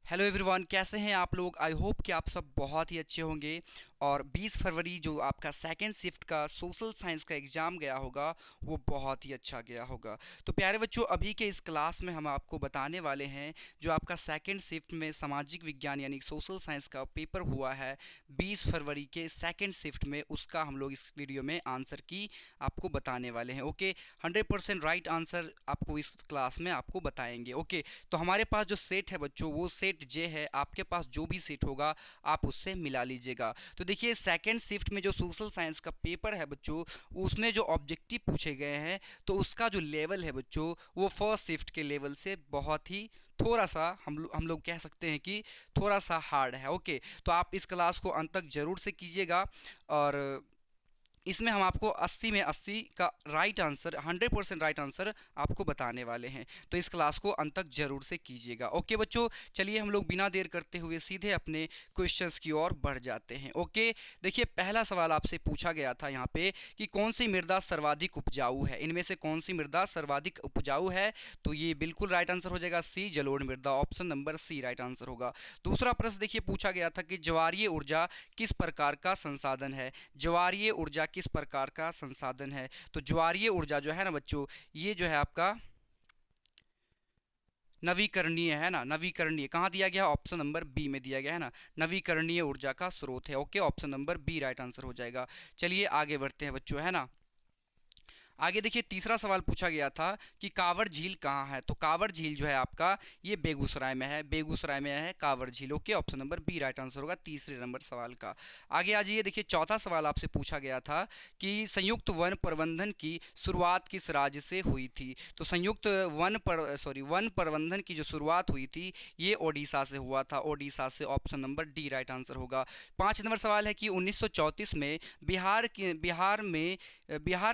Hello everyone, कैसे हैं आप लोग। आई होप कि आप सब बहुत ही अच्छे होंगे। और 20 फरवरी जो आपका सेकेंड शिफ्ट का सोशल साइंस का एग्ज़ाम गया होगा वो बहुत ही अच्छा गया होगा। तो प्यारे बच्चों, अभी के इस क्लास में हम आपको बताने वाले हैं जो आपका सेकेंड शिफ्ट में सामाजिक विज्ञान यानी सोशल साइंस का पेपर हुआ है 20 फरवरी के सेकेंड शिफ्ट में, उसका हम लोग इस वीडियो में आंसर की आपको बताने वाले हैं। ओके, 100% राइट आंसर आपको इस क्लास में आपको बताएंगे। ओके, तो हमारे पास जो सेट है बच्चों वो सेट जे है। आपके पास जो भी सेट होगा आप उससे मिला लीजिएगा। तो देखिए, सेकंड शिफ्ट में जो सोशल साइंस का पेपर है बच्चों, उसमें जो ऑब्जेक्टिव पूछे गए हैं तो उसका जो लेवल है बच्चों वो फर्स्ट शिफ्ट के लेवल से बहुत ही थोड़ा सा हम लोग कह सकते हैं कि थोड़ा सा हार्ड है। ओके, तो आप इस क्लास को अंत तक जरूर से कीजिएगा। और इसमें हम आपको 80 में 80 का राइट आंसर, 100% राइट आंसर आपको बताने वाले हैं। तो इस क्लास को अंत तक जरूर से कीजिएगा। ओके बच्चों, चलिए हम लोग बिना देर करते हुए सीधे अपने क्वेश्चंस की ओर बढ़ जाते हैं। ओके, देखिए पहला सवाल आपसे पूछा गया था यहाँ पे कि कौन सी मृदा सर्वाधिक उपजाऊ है। इनमें से कौन सी मृदा सर्वाधिक उपजाऊ है? तो ये बिल्कुल राइट आंसर हो जाएगा सी, जलोढ़ मृदा। Option number C right answer होगा। दूसरा प्रश्न देखिए, पूछा गया था कि ज्वारीय ऊर्जा किस प्रकार का संसाधन है। ज्वारीय ऊर्जा किस प्रकार का संसाधन है? तो ज्वारीय ऊर्जा जो है ना बच्चों, ये जो है आपका नवीकरणीय है ना। नवीकरणीय कहाँ दिया गया है? ऑप्शन नंबर बी में दिया गया है ना। नवीकरणीय ऊर्जा का स्रोत है। Okay, option number B right answer हो जाएगा। चलिए आगे बढ़ते हैं बच्चों, है ना। आगे देखिए, तीसरा सवाल पूछा गया था कि कांवड़ झील कहाँ है। तो कांवड़ झील जो है आपका ये बेगूसराय में है। बेगूसराय में है कांवड़ झील। Okay, option number B right answer होगा तीसरे नंबर सवाल का। आगे आ जाइए, देखिए चौथा सवाल आपसे पूछा गया था कि संयुक्त वन प्रबंधन की शुरुआत किस राज्य से हुई थी। तो संयुक्त वन प्रबंधन की जो शुरुआत हुई थी ये ओडिशा से हुआ था। ओडिशा से, option number D right answer होगा। 5 नंबर सवाल है कि 1934 में बिहार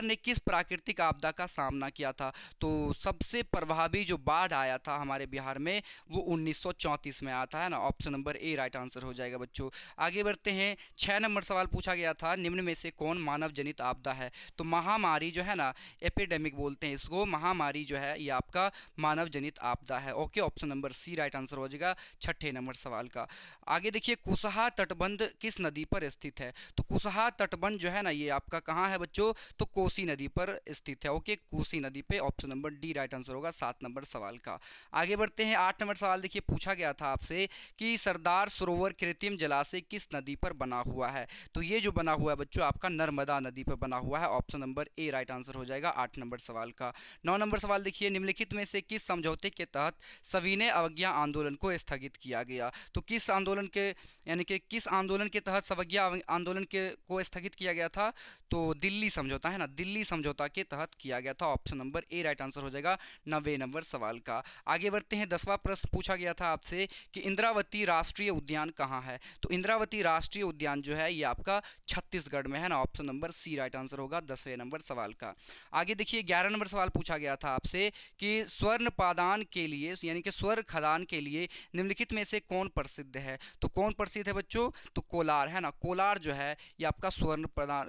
ने किस प्राकृतिक आपदा का सामना किया था। तो सबसे प्रभावी जो बाढ़ आया था हमारे बिहार में वो 1934 में आया था, है ना। Option number A right answer हो जाएगा बच्चों। आगे बढ़ते हैं, 6 नंबर सवाल पूछा गया था निम्न में से कौन मानव जनित आपदा है। तो महामारी जो है ना, एपिडेमिक बोलते हैं इसको, महामारी जो है ये आपका मानव जनित आपदा है। Okay, option number C right answer हो जाएगा 6 नंबर सवाल का। आगे देखिए, कुशहा तटबंध किस नदी पर स्थित है। तो कुशहा तटबंध जो है ना ये आपका कहाँ है बच्चों? तो कोसी नदी पर स्थित है। ओके, कोसी नदी पे, option number D right answer होगा 7 नंबर सवाल का। आगे बढ़ते हैं, 8 नंबर सवाल देखिए, पूछा गया था आपसे कि सरदार सरोवर कृत्रिम जलाशय किस नदी पर बना हुआ है। तो ये जो बना हुआ है बच्चों आपका नर्मदा नदी पर बना हुआ है। Option number A right answer हो जाएगा 8 नंबर सवाल का। 9 नंबर सवाल देखिए, निम्नलिखित में से किस समझौते के तहत सविनय अवज्ञा आंदोलन को स्थगित किया गया। तो किस आंदोलन के, यानी कि किस आंदोलन के तहत सवज्ञा आंदोलन के को स्थगित किया गया था। तो दिल्ली समझौता, है ना, दिल्ली समझौता के तहत किया गया था। Option number A right answer हो जाएगा 90 नंबर सवाल का। आगे बढ़ते हैं, 10वां प्रश्न पूछा गया था आपसे कि इंद्रावती राष्ट्रीय उद्यान कहाँ है। तो इंद्रावती राष्ट्रीय उद्यान जो है ये आपका छत्तीसगढ़ में है ना। Option number C right answer होगा 10वें नंबर सवाल का। आगे देखिए, 11 नंबर सवाल पूछा गया था आपसे कि स्वर्ण पादान के लिए, यानी कि स्वर्ण खदान के लिए निम्नलिखित में से कौन प्रसिद्ध है। तो कौन प्रसिद्ध है बच्चों? तो कोलार, है ना। कोलार जो है ये आपका स्वर्ण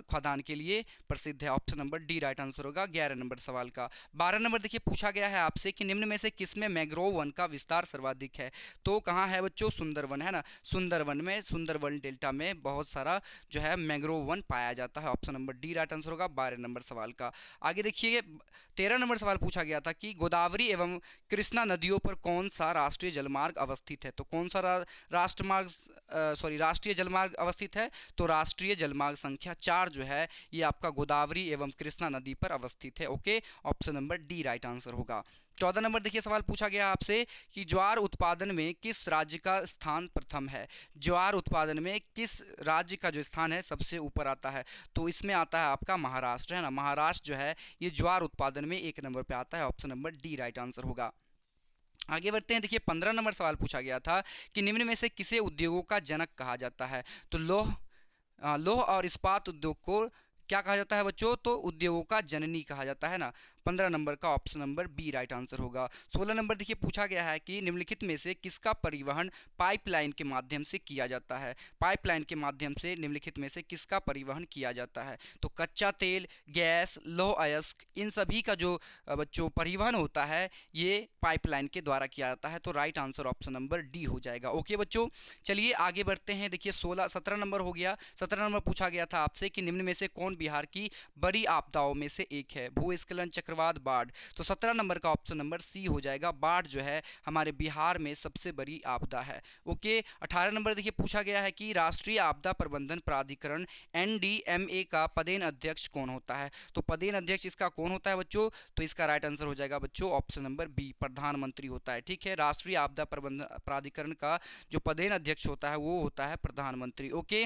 खदान के लिए प्रसिद्ध है। Option number D right answer होगा 11 नंबर सवाल का। 12 नंबर देखिए, पूछा गया है आपसे कि निम्न में से किसमें मैंग्रोव वन का विस्तार सर्वाधिक है। तो कहाँ है बच्चों? सुंदरवन, है ना। सुंदरवन में, सुंदरवन डेल्टा में बहुत सारा जो है मैंग्रोव वन पाया जाता है। Option number D right answer होगा 12 नंबर सवाल का। आगे देखिए, 13 नंबर सवाल पूछा गया था कि गोदावरी एवं कृष्णा नदियों पर कौन सा राष्ट्रीय जलमार्ग अवस्थित है। तो कौन सा राष्ट्रीय जलमार्ग अवस्थित है। तो राष्ट्रीय जलमार्ग संख्या 4 जो है ये आपका गोदावरी एवं कृष्णा नदी पर अवस्थित है। Okay, option number D right answer होगा। 14 नंबर देखिए, सवाल पूछा गया आपसे कि ज्वार उत्पादन में किस राज्य का स्थान प्रथम है। ज्वार उत्पादन में किस राज्य का जो स्थान है सबसे ऊपर आता है। तो इसमें आता है आपका महाराष्ट्र, है ना। महाराष्ट्र जो है ये ज्वार उत्पादन में 1 नंबर पे आता है। Option number D right answer होगा। आगे बढ़ते हैं, देखिए 15 नंबर सवाल पूछा गया था कि निम्न में से किसे उद्योगों का जनक कहा जाता है। तो लौह और इस्पात उद्योग को क्या कहा जाता है बच्चों? तो उद्योगों का जननी कहा जाता है ना। 15 नंबर का option number B right answer होगा। 16 नंबर देखिए पूछा गया है कि निम्नलिखित में से किसका परिवहन पाइपलाइन के माध्यम से किया जाता है। पाइपलाइन के माध्यम से निम्नलिखित में से किसका परिवहन किया जाता है। तो कच्चा तेल, गैस, लौह अयस्क, इन सभी का जो बच्चों परिवहन होता है ये पाइपलाइन के द्वारा किया जाता है। तो right answer option number D हो जाएगा। ओके बच्चों, चलिए आगे बढ़ते हैं। देखिए 17 नंबर हो गया। 17 नंबर पूछा गया था आपसे कि निम्न में से कौन बिहार की बड़ी आपदाओं में से एक है। भूस्खलन, चक्रवात, बाढ़। तो 17 नंबर का ऑप्शन नंबर सी हो जाएगा। बाढ़ जो है हमारे बिहार में सबसे बड़ी आपदा है। ओके, 18 नंबर देखिए पूछा गया है कि राष्ट्रीय आपदा प्रबंधन प्राधिकरण NDMA का पदेन अध्यक्ष कौन होता है। तो पदेन अध्यक्ष इसका कौन होता है बच्चों। तो इसका राइट आंसर हो जाएगा बच्चों ऑप्शन नंबर बी, प्रधानमंत्री होता है। ठीक है, राष्ट्रीय आपदा प्रबंधन प्राधिकरण का जो पदेन अध्यक्ष होता है वो होता है प्रधानमंत्री। ओके,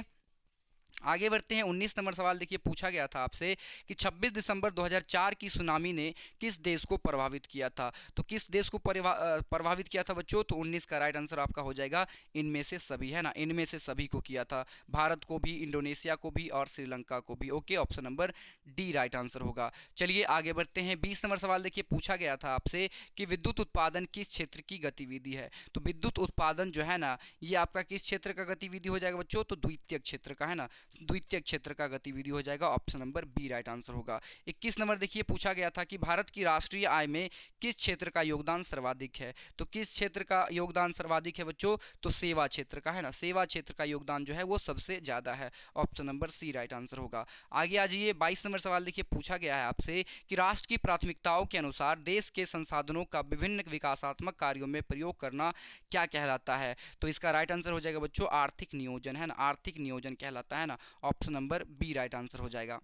आगे बढ़ते हैं। 19 नंबर सवाल देखिए पूछा गया था आपसे कि 26 दिसंबर 2004 की सुनामी ने किस देश को प्रभावित किया था। तो किस देश को प्रभावित किया था बच्चों। तो 19 का राइट आंसर आपका हो जाएगा इनमें से सभी, है ना, इनमें से सभी को किया था। भारत को भी, इंडोनेशिया को भी और श्रीलंका को भी। Okay, option number D right answer होगा। चलिए आगे बढ़ते हैं। 20 नंबर सवाल देखिए पूछा गया था आपसे कि विद्युत उत्पादन किस क्षेत्र की गतिविधि है। तो विद्युत उत्पादन जो है ना ये आपका किस क्षेत्र का गतिविधि हो जाएगा बच्चों। तो द्वितीयक क्षेत्र का, है ना, द्वितीय क्षेत्र का गतिविधि हो जाएगा। Option number B right answer होगा। 21 नंबर देखिए पूछा गया था कि भारत की राष्ट्रीय आय में किस क्षेत्र का योगदान सर्वाधिक है। तो किस क्षेत्र का योगदान सर्वाधिक है बच्चों। तो सेवा क्षेत्र का, है ना, सेवा क्षेत्र का योगदान जो है वो सबसे ज्यादा है। Option number C right answer होगा। आगे आ जाइए। 22 नंबर सवाल देखिए पूछा गया है आपसे कि राष्ट्र की प्राथमिकताओं के अनुसार देश के संसाधनों का विभिन्न विकासात्मक कार्यों में प्रयोग करना क्या कहलाता है। तो इसका राइट आंसर हो जाएगा बच्चों आर्थिक नियोजन, है ना, आर्थिक नियोजन कहलाता है ना। Option number B right answer हो जाएगा।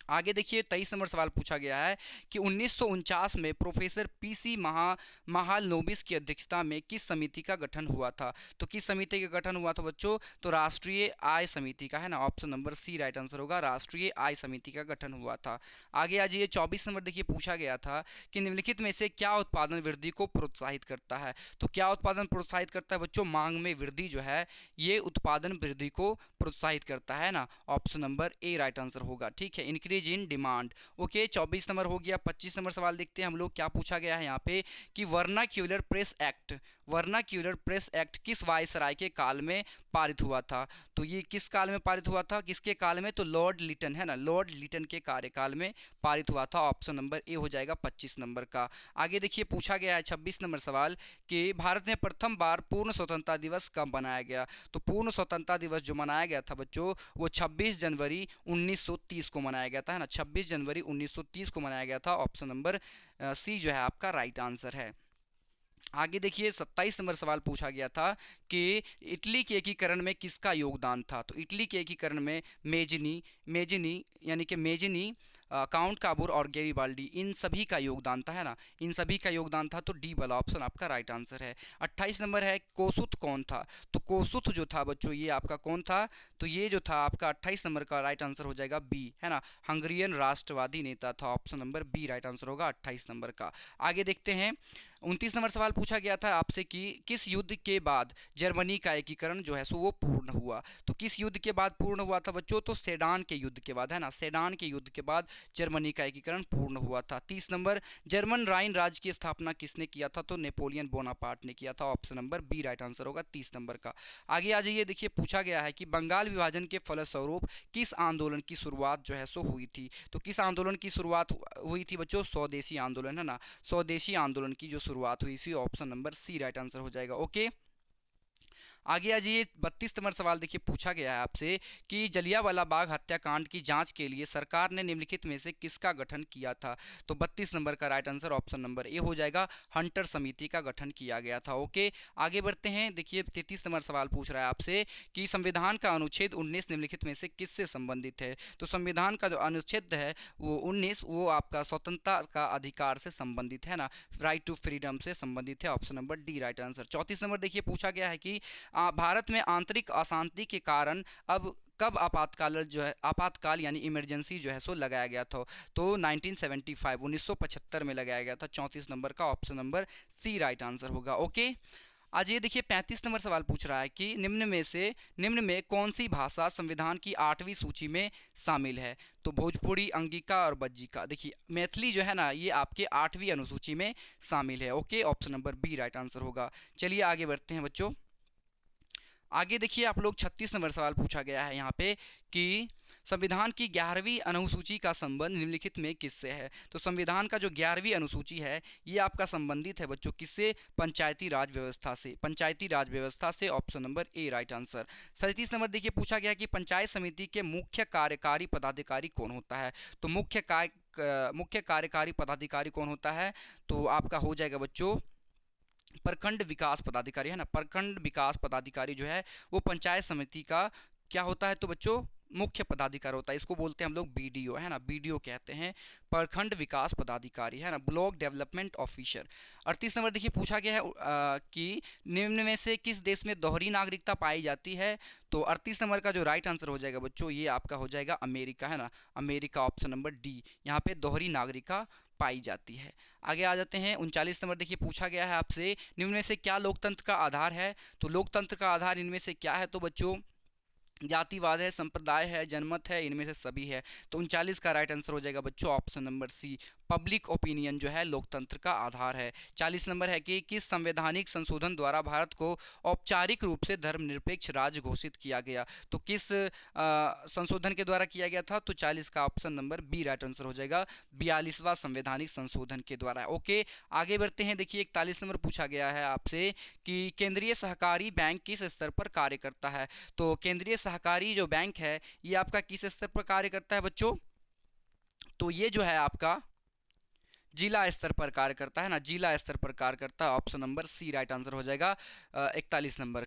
आगे देखिए 23 नंबर सवाल पूछा गया है कि 1949 में प्रोफेसर पीसी महालनोबिस की अध्यक्षता में किस समिति का गठन हुआ था। तो किस समिति का गठन हुआ था बच्चों। तो राष्ट्रीय आय समिति का, है ना, option number C right answer होगा। राष्ट्रीय आय समिति का गठन हुआ था। आगे आ जाइए। 24 नंबर देखिए पूछा गया था कि निम्नलिखित में से क्या उत्पादन वृद्धि को प्रोत्साहित करता है। तो क्या उत्पादन प्रोत्साहित करता है बच्चों। मांग में वृद्धि जो है ये उत्पादन वृद्धि को प्रोत्साहित करता है ना। Option number A right answer होगा। ठीक है, increase in demand. Okay, 24 number हो गया। 25 नंबर सवाल देखते हैं हम लोग क्या पूछा गया है यहाँ पे कि vernacular press act, vernacular press act किस वायसराय के काल में पारित हुआ था। तो ये किस काल में पारित हुआ था, किसके काल में। तो लॉर्ड लिटन, है ना, लॉर्ड लिटन के कार्यकाल में पारित हुआ था। ऑप्शन नंबर ए हो जाएगा 25 नंबर का। आगे देखिए पूछा गया है 26 नंबर सवाल कि भारत में प्रथम बार पूर्ण स्वतंत्रता दिवस कब मनाया गया। तो पूर्ण स्वतंत्रता दिवस जो मनाया गया था बच्चों वो 26 जनवरी 1930 को मनाया गया था, है ना, 26 जनवरी 1930 को मनाया गया था। ऑप्शन नंबर सी जो है आपका राइट आंसर है। आगे देखिए 27 नंबर सवाल पूछा गया था कि इटली के एकीकरण में किसका योगदान था। तो इटली के एकीकरण में मेजिनी यानी कि मेजिनी, काउंट काबूर और गैरिबाल्डी, इन सभी का योगदान था, है ना, इन सभी का योगदान था। तो डी वाला ऑप्शन आपका राइट आंसर है। 28 नंबर है कोसुत कौन था। तो कोसुत जो था बच्चों ये आपका कौन था। तो ये जो था आपका 28 नंबर का राइट आंसर हो जाएगा बी, है ना, हंगरियन राष्ट्रवादी नेता था। Option number B right answer होगा 28 नंबर का। आगे देखते हैं 29 नंबर सवाल पूछा गया था आपसे कि किस युद्ध के बाद जर्मनी का एकीकरण जो है सो वो पूर्ण हुआ। तो किस युद्ध के बाद पूर्ण हुआ था बच्चों। तो सेडान के युद्ध के बाद, है ना, सेडान के युद्ध के बाद जर्मनी का एकीकरण पूर्ण हुआ था। 30 नंबर जर्मन राइन राज्य की स्थापना किसने किया था। तो नेपोलियन बोनापार्ट ने किया था। Option number B right answer होगा 30 नंबर का। आगे आ जाइए। देखिए पूछा गया है कि बंगाल विभाजन के फलस्वरूप किस आंदोलन की शुरुआत जो है सो हुई थी। तो किस आंदोलन की शुरुआत हुई थी बच्चों। स्वदेशी आंदोलन, है ना, स्वदेशी आंदोलन की जो शुरुआत हुई थी। Option number C right answer हो जाएगा। ओके, आगे आ जाइए। 32 नंबर सवाल देखिए पूछा गया है आपसे कि जलियांवाला बाग हत्याकांड की जांच के लिए सरकार ने निम्नलिखित में से किसका गठन किया था। तो 32 नंबर का right answer option number A हो जाएगा, हंटर समिति का गठन किया गया था। ओके, आगे बढ़ते हैं। देखिए 33 नंबर सवाल पूछ रहा है आपसे कि संविधान का अनुच्छेद 19 निम्नलिखित में से किससे संबंधित है। तो संविधान का जो अनुच्छेद है वो 19 वो आपका स्वतंत्रता का अधिकार से संबंधित है ना, राइट टू फ्रीडम से संबंधित है। Option number D right answer. 34 number देखिए पूछा गया है कि भारत में आंतरिक अशांति के कारण अब कब आपातकाल यानी इमरजेंसी जो है सो लगाया गया था। तो 1975 में लगाया गया था। 34 नंबर का option number C right answer होगा। ओके, आज ये देखिए 35 नंबर सवाल पूछ रहा है कि निम्न में कौन सी भाषा संविधान की 8वीं सूची में शामिल है। तो भोजपुरी, अंगिका और बज्जिका। देखिए मैथिली जो है ना ये आपके 8वीं अनुसूची में शामिल है। Okay, option number B right answer होगा। चलिए आगे बढ़ते हैं बच्चों। आगे देखिए आप लोग 36 नंबर सवाल पूछा गया है यहाँ पे कि संविधान की 11वीं अनुसूची का संबंध निम्नलिखित में किससे है। तो संविधान का जो 11वीं अनुसूची है ये आपका संबंधित है बच्चों किससे, पंचायती राज व्यवस्था से। पंचायती राज व्यवस्था से, option number A right answer. 37 number देखिए पूछा गया कि पंचायत समिति के मुख्य कार्यकारी पदाधिकारी कौन होता है। तो मुख्य कार्यकारी पदाधिकारी कौन होता है, तो आपका हो जाएगा बच्चों प्रखंड विकास पदाधिकारी, है ना। प्रखंड विकास पदाधिकारी जो है वो पंचायत समिति का क्या होता है, तो बच्चों मुख्य पदाधिकारी होता है। इसको बोलते हैं हम लोग बीडीओ, है ना, बीडीओ कहते हैं, प्रखंड विकास पदाधिकारी, है ना, ब्लॉक डेवलपमेंट ऑफिसर। 38 नंबर देखिए पूछा गया है कि निम्न में से किस देश में दोहरी नागरिकता पाई जाती है। तो 38 नंबर का जो राइट आंसर हो जाएगा बच्चों ये आपका हो जाएगा अमेरिका, है ना, अमेरिका, ऑप्शन नंबर डी। यहाँ पे दोहरी नागरिकता पाई जाती है। आगे आ जाते हैं 39 नंबर देखिए पूछा गया है आपसे निम्न में से क्या लोकतंत्र का आधार है। तो लोकतंत्र का आधार इनमें से क्या है, तो बच्चों जातिवाद है, संप्रदाय है, जनमत है, इनमें से सभी है। तो 39 का राइट आंसर हो जाएगा बच्चों option number C, public opinion जो है लोकतंत्र का आधार है। 40 नंबर है कि किस संवैधानिक संशोधन द्वारा भारत को औपचारिक रूप से धर्मनिरपेक्ष राज्य घोषित किया गया। तो किस संशोधन के द्वारा किया गया था, तो 40 का option number B right answer हो जाएगा, 42वां संवैधानिक संशोधन के द्वारा। ओके, आगे बढ़ते हैं। देखिए 41 नंबर पूछा गया है आपसे कि केंद्रीय सहकारी बैंक किस स्तर पर कार्य करता है। तो केंद्रीय सहकारी जो बैंक है ये आपका किस स्तर पर कार्य करता है बच्चों, तो ये जो है आपका जिला स्तर पर कार्य करता है ना, जिला स्तर पर कार्य करता है, option number C right answer हो जाएगा 41 नंबर।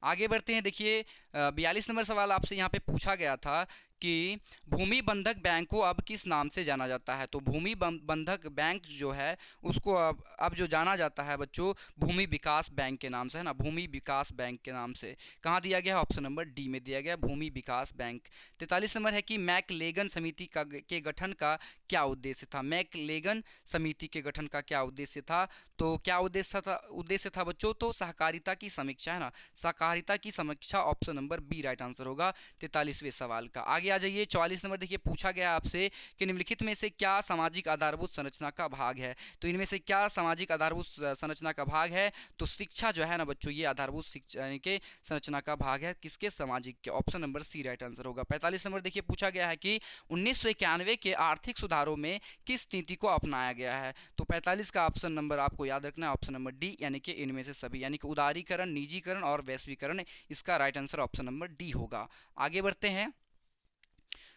आगे बढ़ते हैं। देखिए 42 नंबर सवाल आपसे यहाँ पे पूछा गया था कि भूमि बंधक बैंक को अब किस नाम से जाना जाता है। तो भूमि बंधक बैंक जो है उसको अब जो जाना जाता है बच्चों भूमि विकास बैंक के नाम से, है ना, भूमि विकास बैंक के नाम से। कहाँ दिया गया है, ऑप्शन नंबर डी में दिया गया, भूमि विकास बैंक। 43 नंबर है कि मैकलेगन समिति का के गठन का क्या उद्देश्य था। मैकलेगन समिति के गठन का क्या उद्देश्य था, तो क्या उद्देश्य था बच्चों, तो सहकारिता की समीक्षा, है ना, सहकारिता की समीक्षा, option number B right answer होगा 43वें सवाल का। आगे आ जाइए 44 नंबर देखिए पूछा गया आपसे कि निम्नलिखित में से क्या सामाजिक आधारभूत संरचना का भाग है। तो इनमें से क्या सामाजिक आधारभूत संरचना का भाग है, तो शिक्षा जो है ना बच्चों ये आधारभूत शिक्षा यानी कि संरचना का भाग है, किसके, सामाजिक के, option number C right answer होगा। 45 नंबर देखिए पूछा गया है कि 1991 के आर्थिक सुधारों में किस नीति को अपनाया गया है। तो 45 का ऑप्शन नंबर आपको याद रखना है, ऑप्शन नंबर डी, यानी कि इनमें से सभी, यानी कि उदारीकरण, निजीकरण और वैश्वीकरण, इसका right answer option number D होगा। आगे बढ़ते हैं।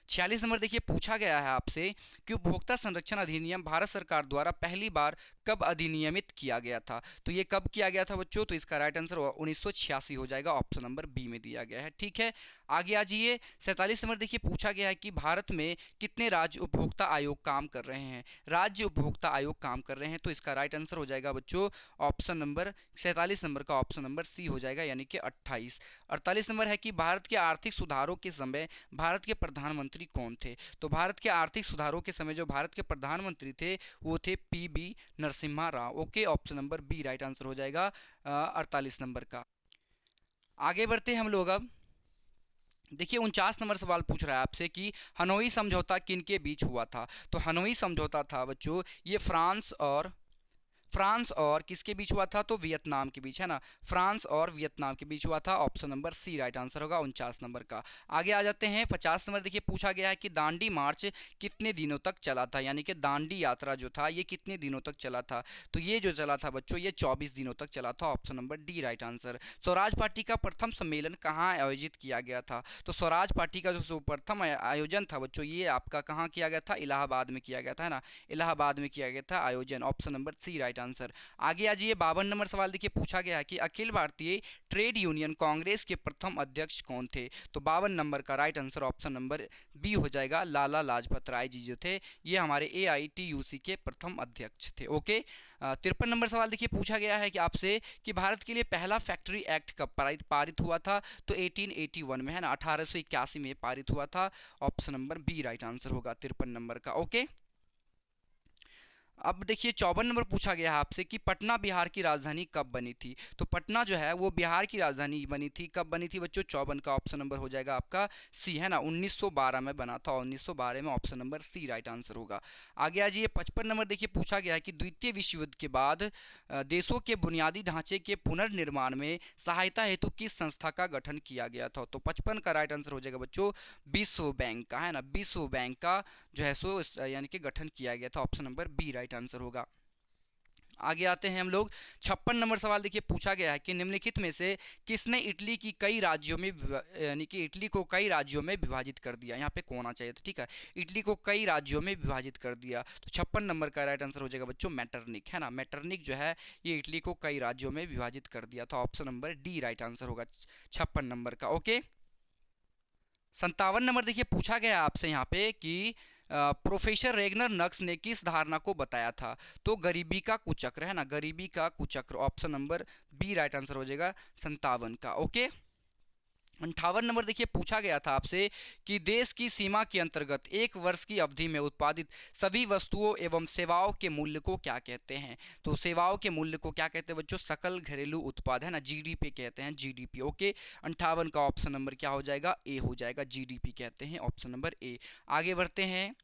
46 नंबर देखिए पूछा गया है आपसे कि उपभोक्ता संरक्षण अधिनियम भारत सरकार द्वारा पहली बार कब अधिनियमित किया गया था। तो ये कब किया गया था बच्चों, तो इसका राइट आंसर 1986 हो जाएगा, ऑप्शन नंबर बी में दिया गया है। ठीक है, आगे आ जाइए 47 नंबर देखिए पूछा गया है कि भारत में कितने राज्य उपभोक्ता आयोग काम कर रहे हैं। राज्य उपभोक्ता आयोग काम कर रहे हैं, तो इसका राइट आंसर हो जाएगा बच्चों ऑप्शन नंबर 47 नंबर का ऑप्शन नंबर सी हो जाएगा, यानी कि 28। 48 नंबर है कि भारत के आर्थिक सुधारों के समय भारत के प्रधानमंत्री कौन थे। तो भारत के आर्थिक सुधारों के समय जो भारत के प्रधानमंत्री थे वो थे PV Narasimha Rao. Okay, option number B right answer हो जाएगा 48 नंबर का। आगे बढ़ते हैं हम लोग अब। देखिए 49 नंबर सवाल पूछ रहा है आपसे कि हनोई समझौता किन के बीच हुआ था। तो हनोई समझौता था बच्चों ये फ्रांस और किसके बीच हुआ था, तो वियतनाम के बीच, है ना, फ्रांस और वियतनाम के बीच हुआ था, option number C right answer होगा 49 नंबर का। आगे आ जाते हैं 50 नंबर देखिए पूछा गया है कि दांडी मार्च कितने दिनों तक चला था, यानी कि दांडी यात्रा जो था ये कितने दिनों तक चला था। तो ये जो चला था बच्चों ये 24 दिनों तक चला था, option number D right answer. Swaraj party का प्रथम सम्मेलन कहाँ आयोजित किया गया था। तो स्वराज पार्टी का जो प्रथम आयोजन था बच्चों ये आपका कहाँ किया गया था, इलाहाबाद में किया गया था, है ना, इलाहाबाद में किया गया था आयोजन, option number C right answer. आगे आ जाइए 52 नंबर सवाल देखिए पूछा गया है कि अखिल भारतीय ट्रेड यूनियन कांग्रेस के प्रथम अध्यक्ष कौन थे। तो 52 नंबर का right answer option number B हो जाएगा, लाला लाजपत राय जी जो थे ये हमारे AITUC के प्रथम अध्यक्ष थे। ओके, 53 नंबर सवाल देखिए पूछा गया है कि आपसे कि भारत के लिए पहला फैक्ट्री एक्ट कब पारित हुआ था। तो 1881 में, है ना, 1881 में पारित हुआ था, option number B right answer होगा 53 नंबर का। ओके, अब देखिए 54 नंबर पूछा गया है आपसे कि पटना बिहार की राजधानी कब बनी थी। तो पटना जो है वो बिहार की राजधानी बनी थी, कब बनी थी बच्चों? 54 का ऑप्शन नंबर हो जाएगा आपका सी, है ना, 1912 में बना था, 1912 में, option number C right answer होगा। आगे आ जाइए 55 नंबर देखिए पूछा गया है कि द्वितीय विश्व युद्ध के बाद देशों के बुनियादी ढांचे के पुनर्निर्माण में सहायता हेतु किस संस्था का गठन किया गया था? तो 55 का राइट आंसर हो जाएगा बच्चों विश्व बैंक का, है ना, विश्व बैंक का जो है सो यानी कि गठन किया गया था, option number B right answer होगा। आगे आते हैं हम लोग 56 नंबर सवाल देखिए पूछा गया है कि निम्नलिखित में से किसने इटली की कई राज्यों में यानी कि इटली को कई राज्यों में विभाजित कर दिया? यहाँ पे कौन आना चाहिए था, ठीक है, इटली को कई राज्यों में विभाजित कर दिया। तो 56 नंबर का राइट आंसर हो जाएगा बच्चों मेटरनिक, है ना, मेटरनिक जो है ये इटली को कई राज्यों में विभाजित कर दिया था, option number D right answer होगा 56 नंबर का। ओके, 57 नंबर देखिए पूछा गया आपसे यहाँ पे कि प्रोफेसर रेगनर नक्स ने किस धारणा को बताया था? तो गरीबी का कुचक्र, है ना, गरीबी का कुचक्र, option number B right answer हो जाएगा 57 का। ओके, 58 नंबर देखिए पूछा गया था आपसे कि देश की सीमा के अंतर्गत एक वर्ष की अवधि में उत्पादित सभी वस्तुओं एवं सेवाओं के मूल्य को क्या कहते हैं? तो सेवाओं के मूल्य को क्या कहते हैं बच्चों? सकल घरेलू उत्पाद, है ना, जीडीपी कहते हैं, जीडीपी। ओके, 58 का ऑप्शन नंबर क्या हो जाएगा? ए हो जाएगा, जीडीपी कहते हैं, ऑप्शन नंबर ए। आगे बढ़ते हैं,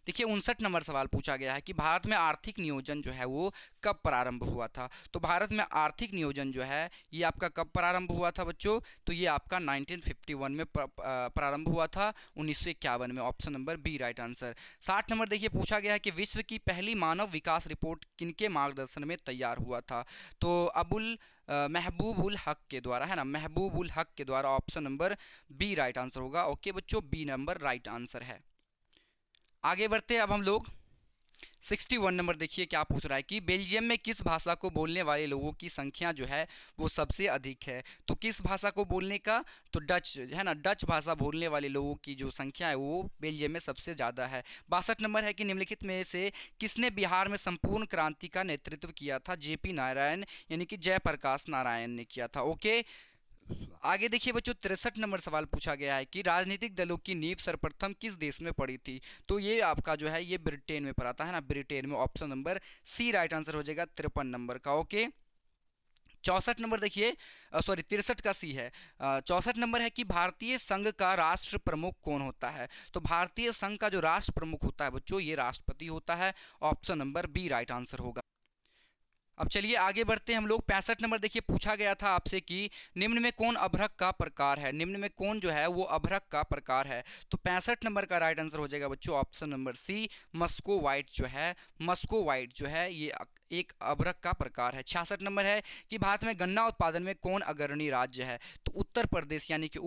देखिए 59 नंबर सवाल पूछा गया है कि भारत में आर्थिक नियोजन जो है वो कब प्रारंभ हुआ था? तो भारत में आर्थिक नियोजन जो है ये आपका कब प्रारंभ हुआ था बच्चों? तो ये आपका 1951 में प्रारंभ हुआ था, 1951 में, option number B right answer. 60 number देखिए पूछा गया है कि विश्व की पहली मानव विकास रिपोर्ट किनके मार्गदर्शन में तैयार हुआ था? तो महबूब उल हक के द्वारा, है ना, महबूब उल हक के द्वारा, option number B right answer होगा। ओके बच्चों, बी नंबर राइट आंसर है। आगे बढ़ते हैं अब हम लोग 61 नंबर देखिए क्या पूछ रहा है कि बेल्जियम में किस भाषा को बोलने वाले लोगों की संख्या जो है वो सबसे अधिक है? तो किस भाषा को बोलने का? तो डच, है ना, डच भाषा बोलने वाले लोगों की जो संख्या है वो बेल्जियम में सबसे ज़्यादा है। 62 नंबर है कि निम्नलिखित में से किसने बिहार में संपूर्ण क्रांति का नेतृत्व किया था? जेपी नारायण यानी कि जयप्रकाश नारायण ने किया था। ओके, आगे देखिए बच्चों 63 नंबर सवाल पूछा गया है कि राजनीतिक दलों की नींव सर्वप्रथम किस देश में पड़ी थी? तो ये आपका जो है ये ब्रिटेन में पड़ा था, है ना, ब्रिटेन में, option number C right answer हो जाएगा 53 नंबर का। ओके, 64 नंबर देखिए, सॉरी 63 का सी है। 64 नंबर है कि भारतीय संघ का राष्ट्र प्रमुख कौन होता है? तो भारतीय संघ का जो राष्ट्र प्रमुख होता है बच्चों ये राष्ट्रपति होता है, option number B right answer होगा। अब चलिए आगे बढ़ते हैं हम लोग 65 नंबर देखिए पूछा गया था आपसे कि निम्न में कौन अभ्रक का प्रकार है? निम्न में कौन जो है वो अभ्रक का प्रकार है? तो 65 नंबर का राइट आंसर हो जाएगा बच्चों option number C, muscovite जो है, मस्को वाइट जो है ये एक अभ्रक का प्रकार है। 66 नंबर है कि भारत में गन्ना उत्पादन में कौन अग्रणी राज्य है? तो उत्तर प्रदेश यानी कि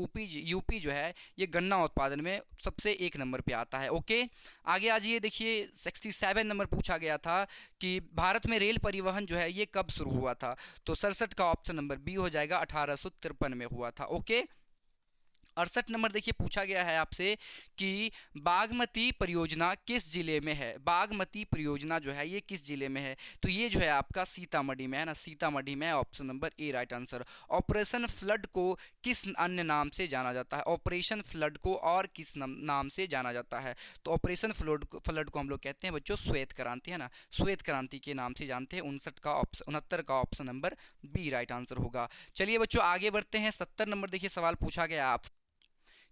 यूपी जो है ये गन्ना उत्पादन में सबसे एक नंबर पे आता है। ओके, आगे आ जाइए देखिए 67 नंबर पूछा गया था कि भारत में रेल परिवहन जो है ये कब शुरू हुआ था? तो 67 का ऑप्शन नंबर बी हो जाएगा, 1853 में हुआ था। ओके, 68 नंबर देखिए पूछा गया है आपसे कि बागमती परियोजना किस जिले में है? बागमती परियोजना जो है ये किस जिले में है? तो ये जो है आपका सीतामढ़ी में है ना, सीतामढ़ी में है, option number A right answer. Operation flood को किस अन्य नाम से जाना जाता है? ऑपरेशन फ्लड को और किस नाम से जाना जाता है? तो ऑपरेशन फ्लड को हम लोग कहते हैं बच्चों श्वेत क्रांति, है ना, श्वेत क्रांति के नाम से जानते हैं। 69 का option number B right answer होगा। चलिए बच्चों आगे बढ़ते हैं 70 नंबर देखिए सवाल पूछा गया आपसे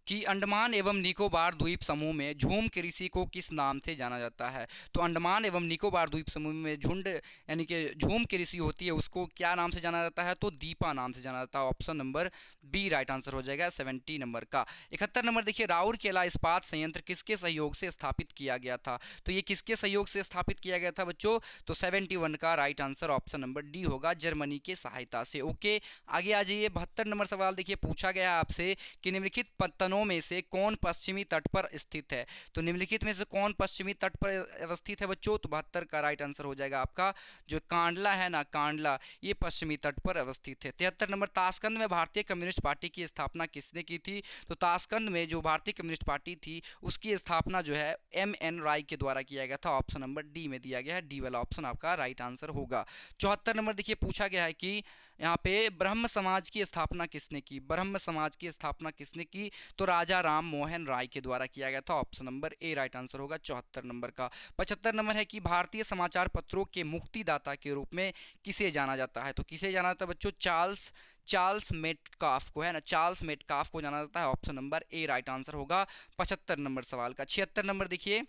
कि अंडमान एवं निकोबार द्वीप समूह में झूम कृषि को किस नाम से जाना जाता है? तो अंडमान एवं निकोबार द्वीप समूह में झुंड यानी कि झूम कृषि होती है उसको क्या नाम से जाना जाता है? तो दीपा नाम से जाना जाता है, option number B right answer हो जाएगा 70 नंबर का। 71 नंबर देखिए राउरकेला इस्पात संयंत्र किसके सहयोग से स्थापित किया गया था? तो ये किसके सहयोग से स्थापित किया गया था बच्चों? तो 71 का right answer option number D होगा, जर्मनी के सहायता से। ओके, आगे आ जाइए 72 नंबर सवाल देखिए पूछा गया आपसे कि निम्नलिखित पत्तनों में से कौन पश्चिमी तट पर स्थित है? तो निम्नलिखित में से कौन पश्चिमी तट पर अवस्थित है बच्चों? तो 72 का राइट आंसर हो जाएगा आपका जो कांडला है ना, कांडला, ये पश्चिमी तट पर अवस्थित है। 73 नंबर ताशकंद में भारतीय कम्युनिस्ट पार्टी की स्थापना किसने की थी? तो ताशकंद में जो भारतीय कम्युनिस्ट पार्टी थी उसकी स्थापना जो है MN राय के द्वारा किया गया था, ऑप्शन नंबर डी में दिया गया है, डी वाला ऑप्शन आपका राइट आंसर होगा। 74 नंबर देखिए पूछा गया है कि यहाँ पे ब्रह्म समाज की स्थापना किसने की? ब्रह्म समाज की स्थापना किसने की? तो राजा राम मोहन राय के द्वारा किया गया था। Option number A right answer होगा 74 नंबर का। 75 नंबर है कि भारतीय समाचार पत्रों के मुक्तिदाता के रूप में किसे जाना जाता है? तो किसे जाना जाता है बच्चों? चार्ल्स चार्ल्स मेटकाफ को, है ना, चार्ल्स मेटकाफ को जाना जाता है। Option number A right answer होगा 75 नंबर सवाल का। 76 नंबर देखिए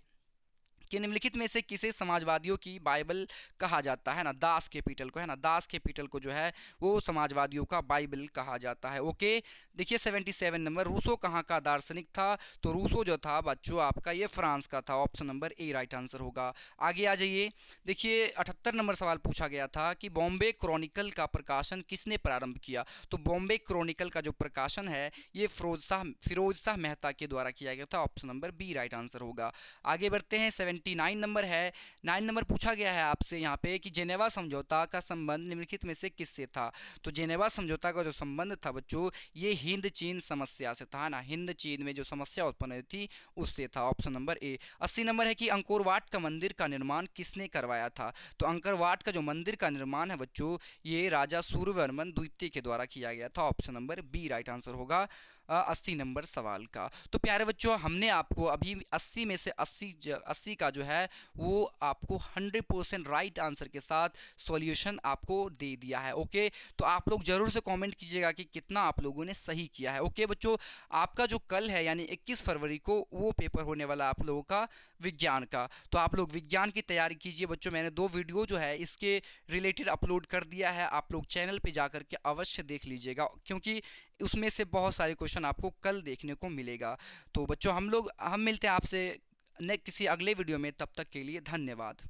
कि निम्नलिखित में से किसे समाजवादियों की बाइबल कहा जाता है? ना, दास कैपिटल को, है ना, दास कैपिटल को जो है वो समाजवादियों का बाइबल कहा जाता है। ओके, देखिए 77 नंबर, रूसो कहाँ का दार्शनिक था? तो रूसो जो था बच्चों आपका ये फ्रांस का था। Option number A right answer होगा। आगे आ जाइए, देखिए 78 नंबर सवाल पूछा गया था कि बॉम्बे क्रॉनिकल का प्रकाशन किसने प्रारंभ किया? तो बॉम्बे क्रॉनिकल का जो प्रकाशन है ये फिरोज शाह मेहता के द्वारा किया गया था। Option number B right answer होगा। आगे बढ़ते हैं, 79 नंबर है। 9 नंबर पूछा गया है आपसे यहाँ पे कि जेनेवा समझौता का संबंध निम्नलिखित में से किससे था? तो जेनेवा समझौता का जो संबंध था बच्चों ये हिंद चीन समस्या से था ना, हिंद चीन में जो समस्या उत्पन्न हुई थी उससे था। Option number A. 80 नंबर है कि अंकोर वाट का मंदिर का निर्माण किसने करवाया था? तो अंकोर वाट का जो मंदिर का निर्माण है बच्चों ये राजा सूर्यवर्मन द्वितीय के द्वारा किया गया था। Option number B right answer होगा 80 नंबर सवाल का। तो प्यारे बच्चों हमने आपको अभी 80 में से 80 का जो है वो आपको 100% राइट आंसर के साथ सॉल्यूशन आपको दे दिया है। ओके, तो आप लोग जरूर से कमेंट कीजिएगा कि कितना आप लोगों ने सही किया है। ओके बच्चों, आपका जो कल है यानी 21 फरवरी को वो पेपर होने वाला आप लोगों का विज्ञान का, तो आप लोग विज्ञान की तैयारी कीजिए बच्चों। मैंने 2 वीडियो जो है इसके रिलेटेड अपलोड कर दिया है, आप लोग चैनल पे जाकर के अवश्य देख लीजिएगा क्योंकि उसमें से बहुत सारे क्वेश्चन आपको कल देखने को मिलेगा। तो बच्चों हम मिलते हैं आपसे किसी अगले वीडियो में, तब तक के लिए धन्यवाद।